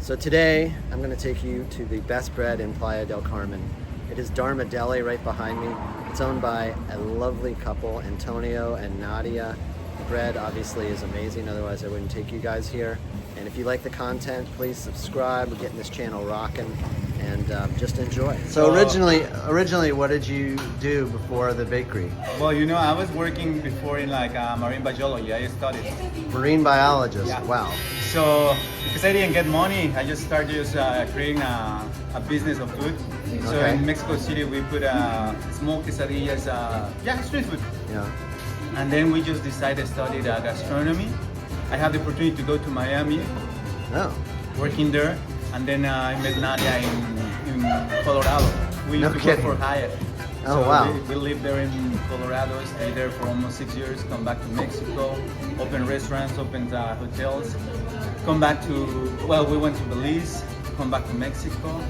So today I'm going to take you to the best bread in Playa del Carmen. It is Deli right behind me. It's owned by a lovely couple, Antonio and Nadia. The bread obviously is amazing, otherwise I wouldn't take you guys here. And if you like the content, please subscribe. We're getting this channel rocking, and just enjoy. So originally, what did you do before the bakery? Well, you know, I was working before in like marine biology. I studied. Marine biologist. Yeah. Wow. So because I didn't get money, I just started creating a business of food. So Okay. in Mexico City, we put small quesadillas, street food. Yeah. And then we just decided to study gastronomy. I had the opportunity to go to Miami, Oh. working there, and then I met Nadia in Colorado. We No used to kidding. work for Hyatt. Oh, So wow. We lived there in Colorado, stayed there for almost 6 years, come back to Mexico, opened restaurants, opened hotels, come back to, we went to Belize, come back to Mexico,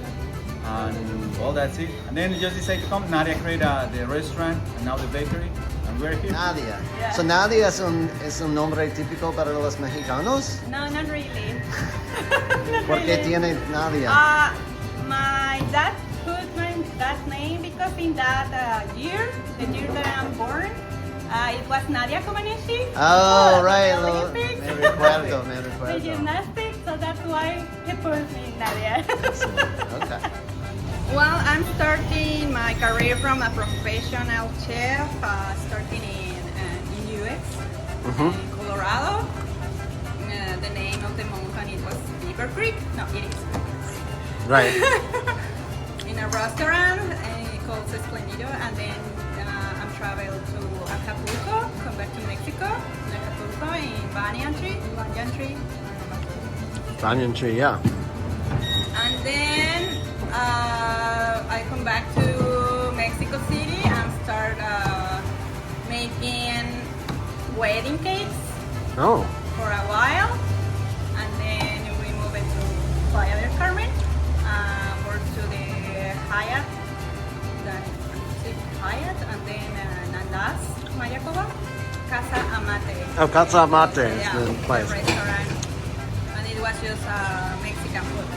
and well, that's it. And then we just decided to come. Nadia created the restaurant and now the bakery, and we're here. Nadia. Yeah. So Nadia es un nombre típico para los mexicanos. No, not really. ¿Por qué tiene Nadia? My dad put my that name because in that year, the year that I'm born, it was Nadia Comaneci. Oh, right. The Me Olympics. The recuerdo. gymnastics, so that's why he put me Nadia. Okay. Well, I'm starting my career from a professional chef, starting in US, Mhm. in Colorado. The name of the mountain it was Beaver Creek. No, it is. Right. In a restaurant called Esplendido, and then I'm traveled to Acapulco, come back to Mexico, in Acapulco, in Banyan Tree. Banyan tree, yeah. And then I come back to Mexico City and start making wedding cakes Oh. for a while. And then we moved to Playa del Carmen, work to the Hyatt, and then Nadias Journey, Casa Amate. Oh, Casa Amate is Yeah, the place. restaurant. And it was just Mexican food.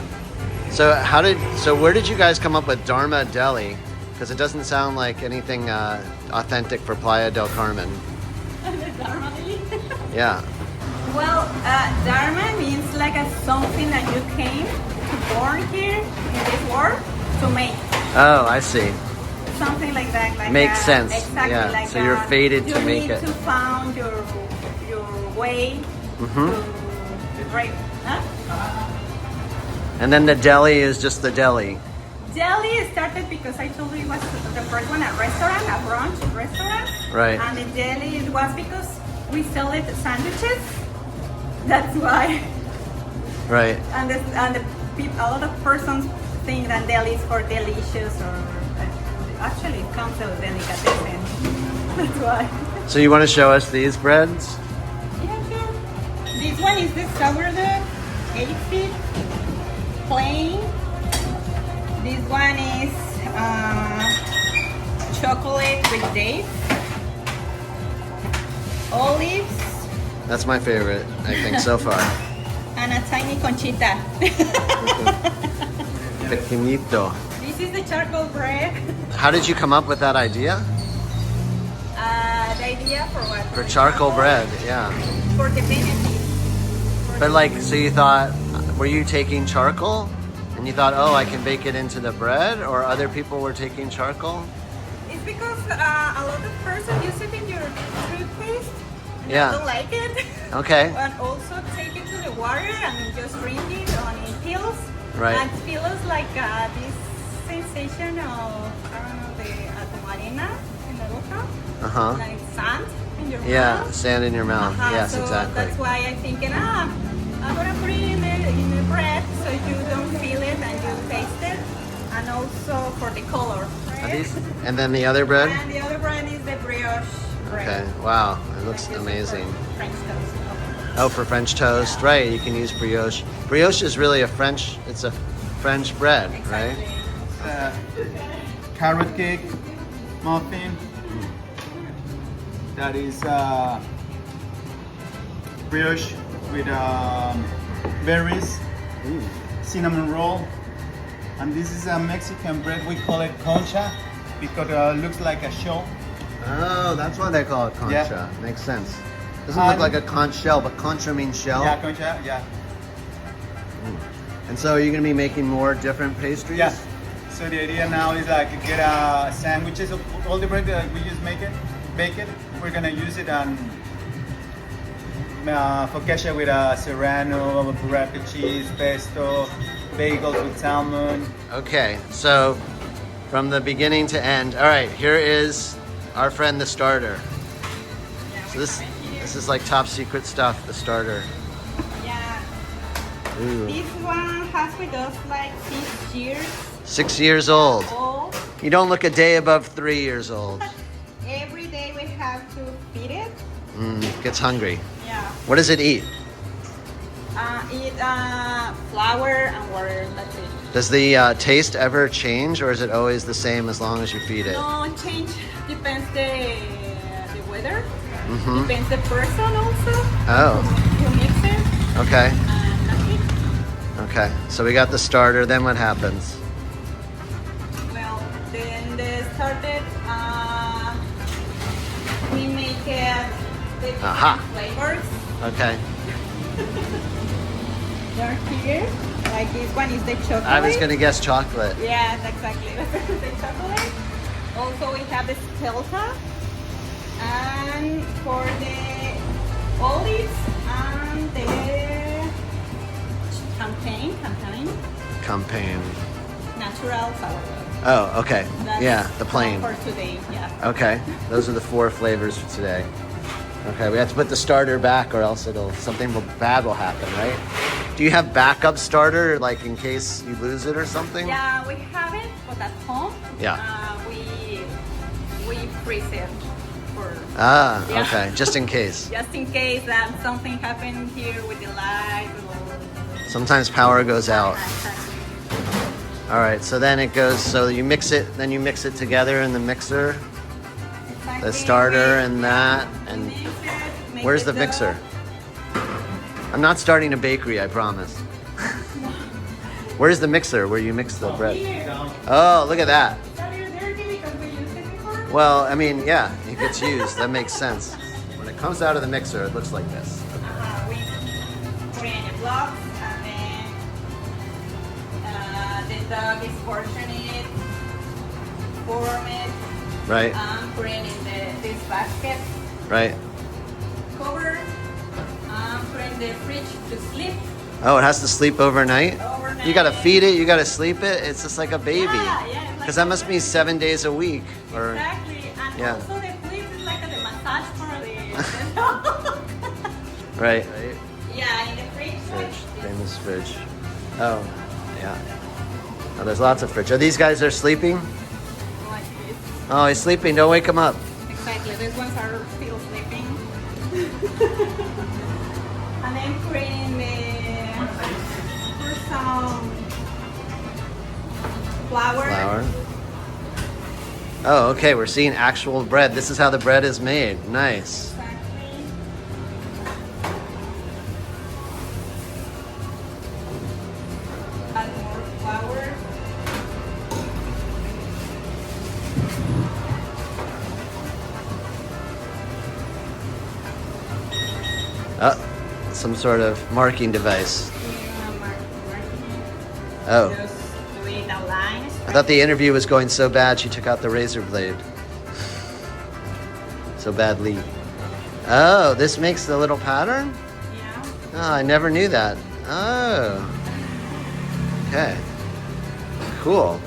So where did you guys come up with Deli? Because it doesn't sound like anything authentic for Playa del Carmen. Yeah. Well, Dharma means like something that you came to born here in this world to make. Oh, I see. Something like that. Like Makes sense. Exactly. Yeah. Like So you're fated to make You it. need to found your way Mhm. to break. Huh? And then the deli is just the deli. Deli started because I told you it was the first one, a restaurant, a brunch restaurant. Right. And the deli it was because we sell it sandwiches. That's why. Right. And a lot of persons think that deli is for delicious or actually it comes with delicatessen. That's why. So you want to show us these breads? Yeah, sure. This one is the sourdough, 8 feet, plain. This one is chocolate with dates, olives, That's my favorite, I think, so far. and a tiny conchita. Pequeñito. This is the charcoal bread. How did you come up with that idea? The idea for what? For charcoal bread, yeah. For the benefit. But like, so you thought, were you taking charcoal? And you thought, oh, I can bake it into the bread? Or other people were taking charcoal? It's because a lot of persons use it in your toothpaste. And Yeah. I don't like it. Okay. And also take it to the water and just drink it on in pills. Right. And it feels like this sensation of, I don't know, the arena in the boca. Uh-huh. Like sand in your Yeah, mouth. sand in your mouth. Yes, so exactly. That's why I'm thinking, I'm gonna put it in the bread so you don't feel it and you taste it. And also for the color, Are right? these, and then the other bread? And the other brand is the brioche bread. Okay, wow, it looks Like this is amazing. for French toast. Oh, for French toast, right, you can use brioche. Brioche is really it's a French bread, right? Exactly. Carrot cake, muffin. That is brioche with berries, cinnamon roll. And this is a Mexican bread. We call it concha because it looks like a shell. Oh, that's why they call it concha. Yeah. Makes sense. Doesn't look like a conch shell, but concha means shell. Yeah, concha, yeah. And so are you going to be making more different pastries? Yeah. So the idea now is like get sandwiches of all the bread that we just bake it. We're gonna use it on focaccia with serrano, burrata cheese, pesto, bagels with salmon. Okay, so from the beginning to end. All right, here is our friend the starter. Yeah, So we this have it here. is like top secret stuff, the starter. Yeah. Ooh. This one has with us like 6 years 6 years old. old. You don't look a day above 3 years old. Every day we have to feed it. Gets hungry. Yeah. What does it eat? Eat flour and water. That's it. Does the taste ever change, or is it always the same as long as you feed it? No change. Depends the weather. Mm-hmm. Depends the person also. Oh, You mix it okay. and that's it. Okay, so we got the starter, then what happens? Well, then the started. We make it the different Aha. flavors. Okay. They're here. Like this one is the chocolate. I was gonna guess chocolate. Yes, exactly. The chocolate. Also, we have the stelta. And for the olives and the Campaign. natural sourdough. Oh, okay. That's Yeah, the all plain. for today. Yeah. Okay, those are the 4 flavors for today. Okay, we have to put the starter back or else something bad will happen, right? Do you have backup starter, like in case you lose it or something? Yeah, we have it, but at home, Yeah. We freeze it for Ah, Yeah. okay, just in case. just in case that something happened here with the light or. Sometimes power goes out. Exactly. All right, so then it goes, so you mix it, then you mix it together in the mixer, the starter and that, and Mix it, make where's the the dough. mixer? I'm not starting a bakery, I promise. Where's the mixer where you mix the bread? Here. Oh, look at that. It's a little dirty because we used it before. Well, I mean, yeah, it gets used. That makes sense. When it comes out of the mixer, it looks like this. We put it in the blocks and then the dog is portioning it, form it, Right, put it in this basket, right. cover, put it in the fridge to sleep Oh, it has to sleep overnight? overnight. You gotta feed it, you gotta sleep it. It's just like a baby. Yeah, yeah. Because that must be 7 days a week. Or Exactly. And Yeah. also the place is like the massage for the right. yeah, in the fridge. Fridge, famous fridge. Oh, yeah. Oh, there's lots of fridge. Are these guys are sleeping? Like this. Oh, he's sleeping. Don't wake him up. Exactly. These ones are still sleeping. And then put it in for some flour. Oh, okay. We're seeing actual bread. This is how the bread is made. Nice. Exactly. Add more flour. Oh, some sort of marking device. Oh, Just doing the lines. I thought the interview was going so bad she took out the razor blade. So badly. Oh, this makes the little pattern? Yeah. Oh, I never knew that. Oh. Okay. Cool.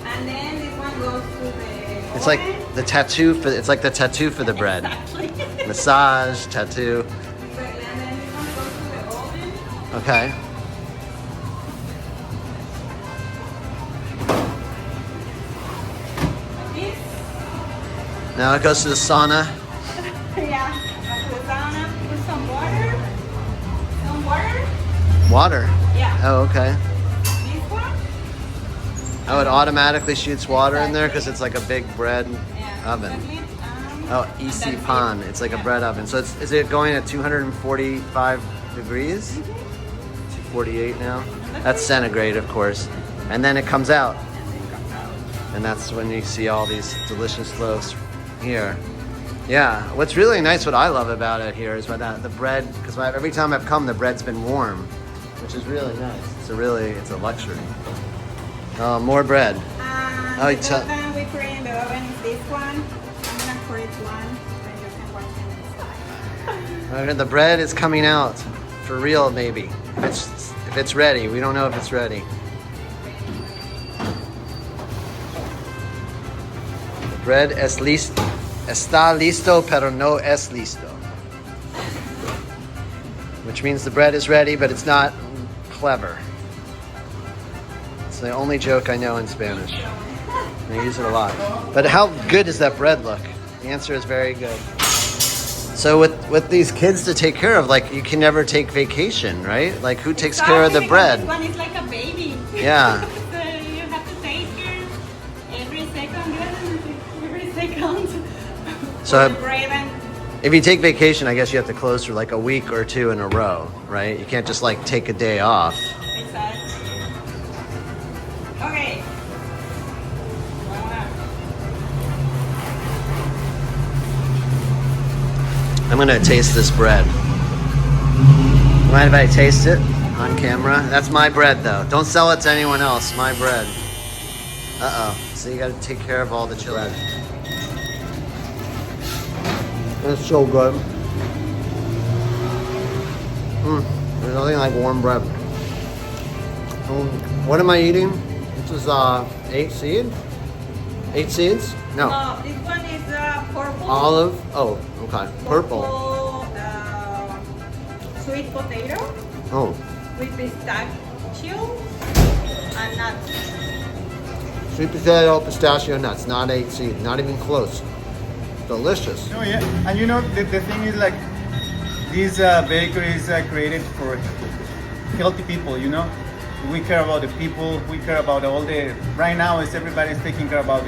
And then this one goes to the It's like oven. the tattoo for it's like the tattoo for the bread. Exactly. Massage, tattoo. Exactly. And then this one goes to the oven. Okay. Like this. Now it goes to the sauna. Yeah. And put down, put some water. Some water. Water. Yeah. Oh, okay. This one. Oh, it automatically shoots water in there because it's like a big bread Yeah. oven. Exactly. Oh, EC Pan. It's like a bread oven. So is it going at 245 degrees? 248 now. That's centigrade, of course. And then it comes out. And that's when you see all these delicious loaves here. Yeah, what's really nice, what I love about it here is the bread, because every time I've come, the bread's been warm, which is really nice. It's a luxury. Oh, more bread. The oven we put in the oven is this one. I'm gonna put it one, and you can watch it inside. The bread is coming out for real, maybe. If it's ready, we don't know if it's ready. The bread es listo. Está listo, pero no es listo. Which means the bread is ready, but it's not clever. It's the only joke I know in Spanish. I use it a lot. But how good does that bread look? The answer is very good. So with these kids to take care of, like, you can never take vacation, right? Like, who takes care of the bread? This one is like a baby. Yeah. So you have to take care every second. So The bread and if you take vacation, I guess you have to close for like a week or two in a row, right? You can't just like take a day off. exactly. Okay. I'm gonna taste this bread. Mind if I taste it on camera? That's my bread though. Don't sell it to anyone else, my bread. Uh-oh, so you gotta take care of all the children. It's so good. There's nothing like warm bread. What am I eating? This is 8 seed? 8 seeds? No. This one is purple. Olive. Oh, okay. Purple. Sweet potato Oh. with pistachio and nuts. Sweet potato, pistachio nuts. Not 8 seed. Not even close. Delicious. Oh yeah, and you know the thing is, like, these bakeries are created for healthy people. You know, we care about the people. We care about all the. Right now, is everybody's taking care about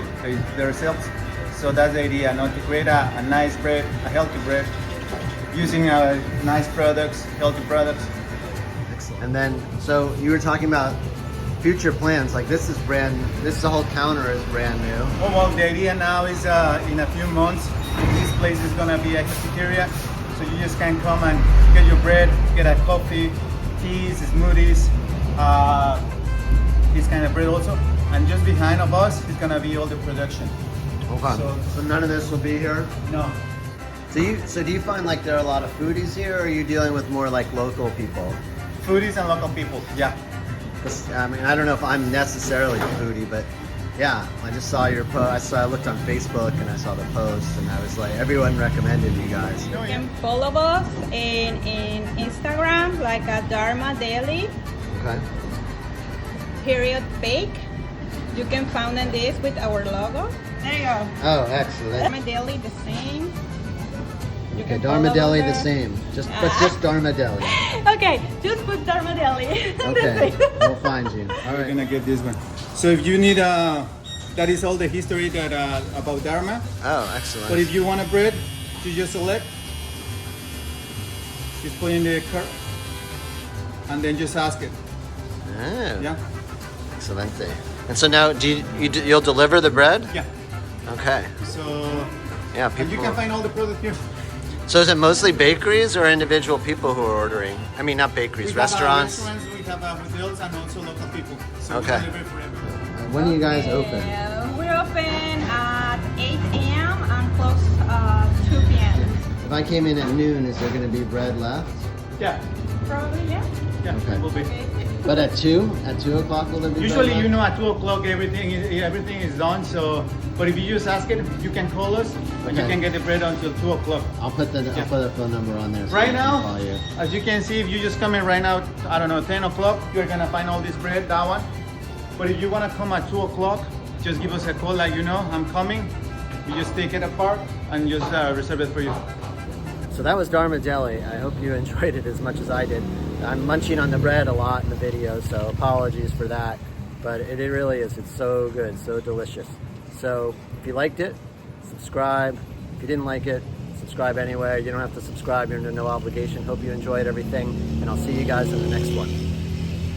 themselves. So that's the idea, not to create a nice bread, a healthy bread, using nice products, healthy products. Excellent. And then, so you were talking about future plans. Like this the whole counter is brand new. Oh well, the idea now is in a few months, this place is gonna be a cafeteria. So you just can come and get your bread, get a coffee, teas, smoothies, this kind of bread also. And just behind of us is gonna be all the production. Okay. So none of this will be here? No. So do you find like there are a lot of foodies here, or are you dealing with more like local people? Foodies and local people, yeah. I mean, I don't know if I'm necessarily a foodie, but yeah, I just saw your post. I looked on Facebook and I saw the post, and I was like, everyone recommended you guys. You can follow us in Instagram, like a Dharma Deli, Okay. _bake. You can find this with our logo. There you go. Oh, excellent. Dharma Deli, the same. You Okay, can Dharma follow Deli us the there. same. Just Dharma Deli. Okay, just put Dharma Deli. Okay, we'll find you. All We're right. gonna get this one. So if you need that is all the history that about Dharma. Oh, excellent. But if you want a bread, you just select. Just put in the cart, and then just ask it. Oh, Yeah. excelente. And so now, you'll deliver the bread? Yeah. Okay. So Yeah, and you people. can find all the product here. So is it mostly bakeries or individual people who are ordering? I mean, not bakeries, We have, restaurants. we have hotels, and also local people. So Okay. we deliver for everyone. When are you guys open? We're open at 8 a.m. and close 2 p.m. If I came in at noon, is there going to be bread left? Yeah. Probably, yeah. Yeah. Okay. It will be. But at 2 o'clock will there be Usually, bread you left? know, at 2 o'clock everything is done. So, but if you just ask it, you can call us, and you Okay. can get the bread until 2 o'clock. I'll put the phone number on there. So I Right can now, call you. as you can see, if you just come in right now, I don't know, 10 o'clock, you're gonna find all this bread, that one. But if you wanna come at 2 o'clock, just give us a call, like, you know, I'm coming. You just take it apart and just reserve it for you. So that was Dharma Deli. I hope you enjoyed it as much as I did. I'm munching on the bread a lot in the video, so apologies for that. But it really is. It's so good, so delicious. So if you liked it, subscribe, If you didn't like it, subscribe anyway. You don't have to subscribe. You're under no obligation. Hope you enjoyed everything, and I'll see you guys in the next one.